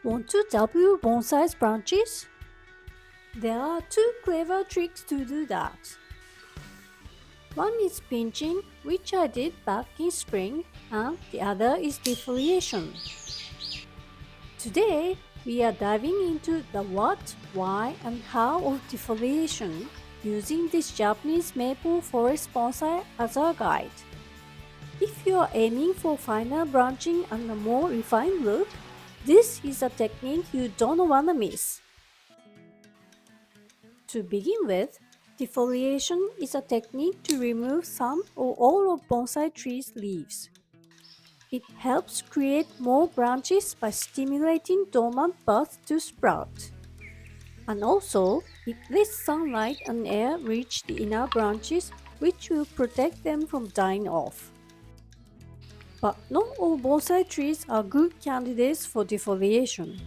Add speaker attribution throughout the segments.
Speaker 1: Want to double bonsai's branches? There are two clever tricks to do that. One is pinching, which I did back in spring, and the other is defoliation. Today, we are diving into the what, why, and how of defoliation using this Japanese maple forest bonsai as our guide. If you are aiming for finer branching and a more refined look, this is a technique you don't want to miss. To begin with, defoliation is a technique to remove some or all of bonsai trees' leaves. It helps create more branches by stimulating dormant buds to sprout. And also, it lets sunlight and air reach the inner branches, which will protect them from dying off. But not all bonsai trees are good candidates for defoliation.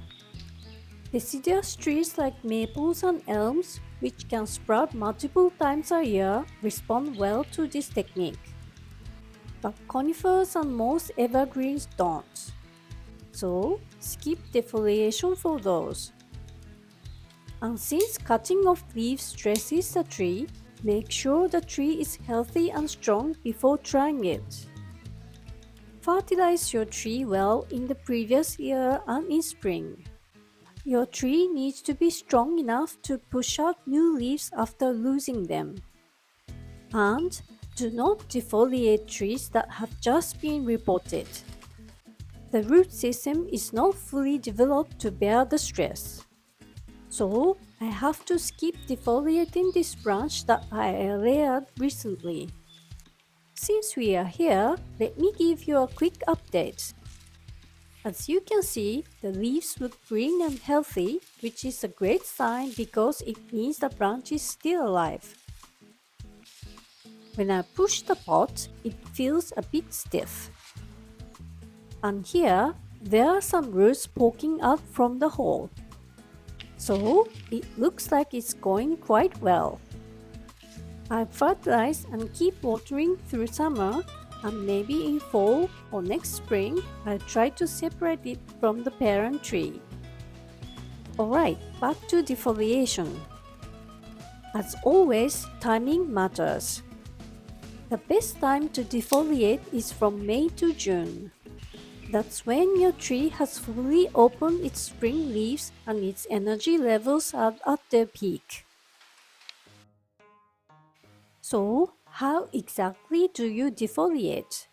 Speaker 1: Deciduous trees like maples and elms, which can sprout multiple times a year, respond well to this technique. But conifers and most evergreens don't. So, skip defoliation for those. And since cutting off leaves stresses the tree, make sure the tree is healthy and strong before trying it. Fertilize your tree well in the previous year and in spring. Your tree needs to be strong enough to push out new leaves after losing them. And do not defoliate trees that have just been repotted. The root system is not fully developed to bear the stress. So, I have to skip defoliating this branch that I layered recently. Since we are here, let me give you a quick update. As you can see, the leaves look green and healthy, which is a great sign because it means the branch is still alive. When I push the pot, it feels a bit stiff. And here, there are some roots poking out from the hole. So, it looks like it's going quite well. I fertilize and keep watering through summer, and maybe in fall or next spring, I'll try to separate it from the parent tree. Alright, back to defoliation. As always, timing matters. The best time to defoliate is from May to June. That's when your tree has fully opened its spring leaves and its energy levels are at their peak. So, how exactly do you defoliate?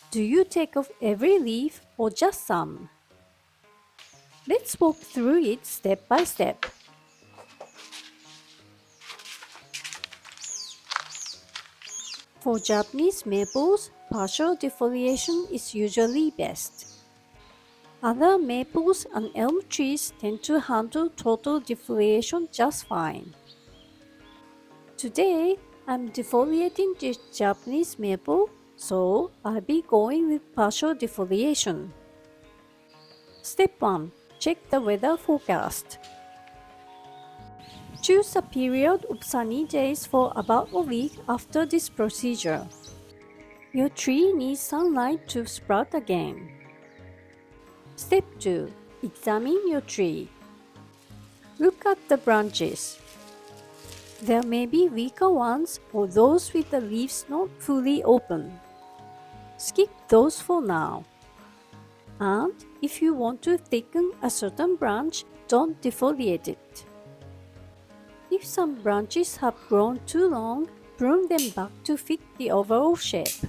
Speaker 1: Do you take off every leaf or just some? Let's walk through it step by step. For Japanese maples, partial defoliation is usually best. Other maples and elm trees tend to handle total defoliation just fine. Today, I'm defoliating this Japanese maple, so I'll be going with partial defoliation. Step 1. Check the weather forecast. Choose a period of sunny days for about a week after this procedure. Your tree needs sunlight to sprout again. Step 2. Examine your tree. Look at the branches. There may be weaker ones or those with the leaves not fully open. Skip those for now. And if you want to thicken a certain branch, don't defoliate it. If some branches have grown too long, prune them back to fit the overall shape.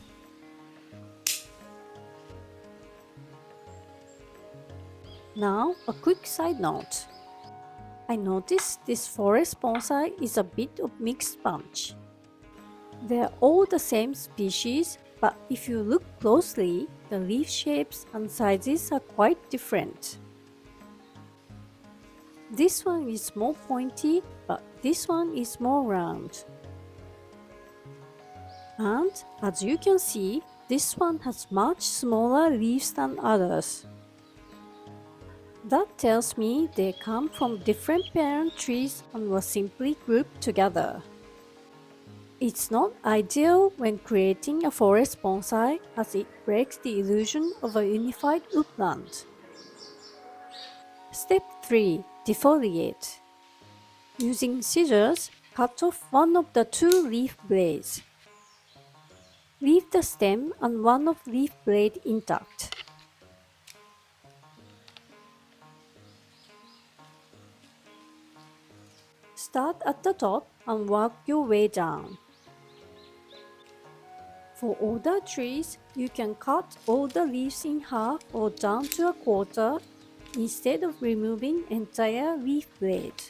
Speaker 1: Now, a quick side note. I noticed this forest bonsai is a bit of mixed bunch. They're all the same species, but if you look closely, the leaf shapes and sizes are quite different. This one is more pointy, but this one is more round. And as you can see, this one has much smaller leaves than others. That tells me they come from different parent trees and were simply grouped together. It's not ideal when creating a forest bonsai as it breaks the illusion of a unified woodland. Step 3. Defoliate. Using scissors, cut off one of the two leaf blades. Leave the stem and one of leaf blade intact. Start at the top and work your way down. For older trees, you can cut all the leaves in half or down to a quarter instead of removing entire leaf blade.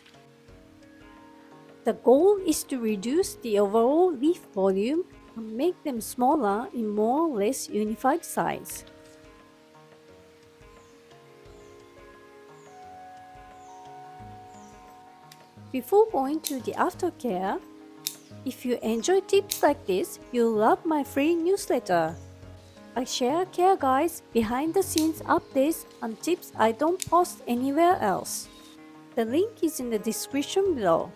Speaker 1: The goal is to reduce the overall leaf volume and make them smaller in more or less unified size. Before going to the aftercare, if you enjoy tips like this, you'll love my free newsletter. I share care guides, behind the scenes updates, and tips I don't post anywhere else. The link is in the description below.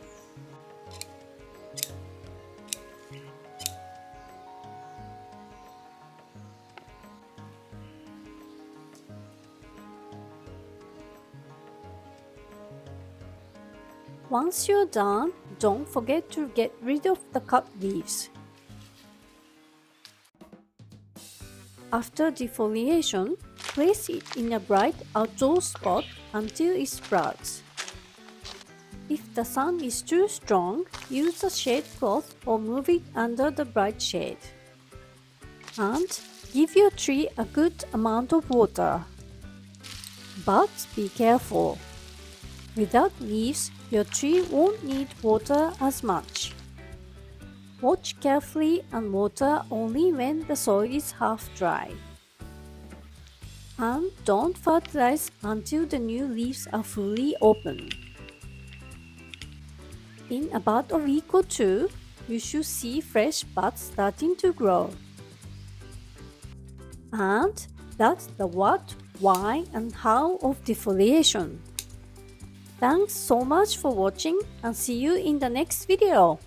Speaker 1: Once you're done, don't forget to get rid of the cut leaves. After defoliation, place it in a bright outdoor spot until it sprouts. If the sun is too strong, use a shade cloth or move it under the bright shade. And give your tree a good amount of water. But be careful. Without leaves, your tree won't need water as much. Watch carefully and water only when the soil is half dry. And don't fertilize until the new leaves are fully open. In about a week or two, you should see fresh buds starting to grow. And that's the what, why, and how of defoliation. Thanks so much for watching and see you in the next video.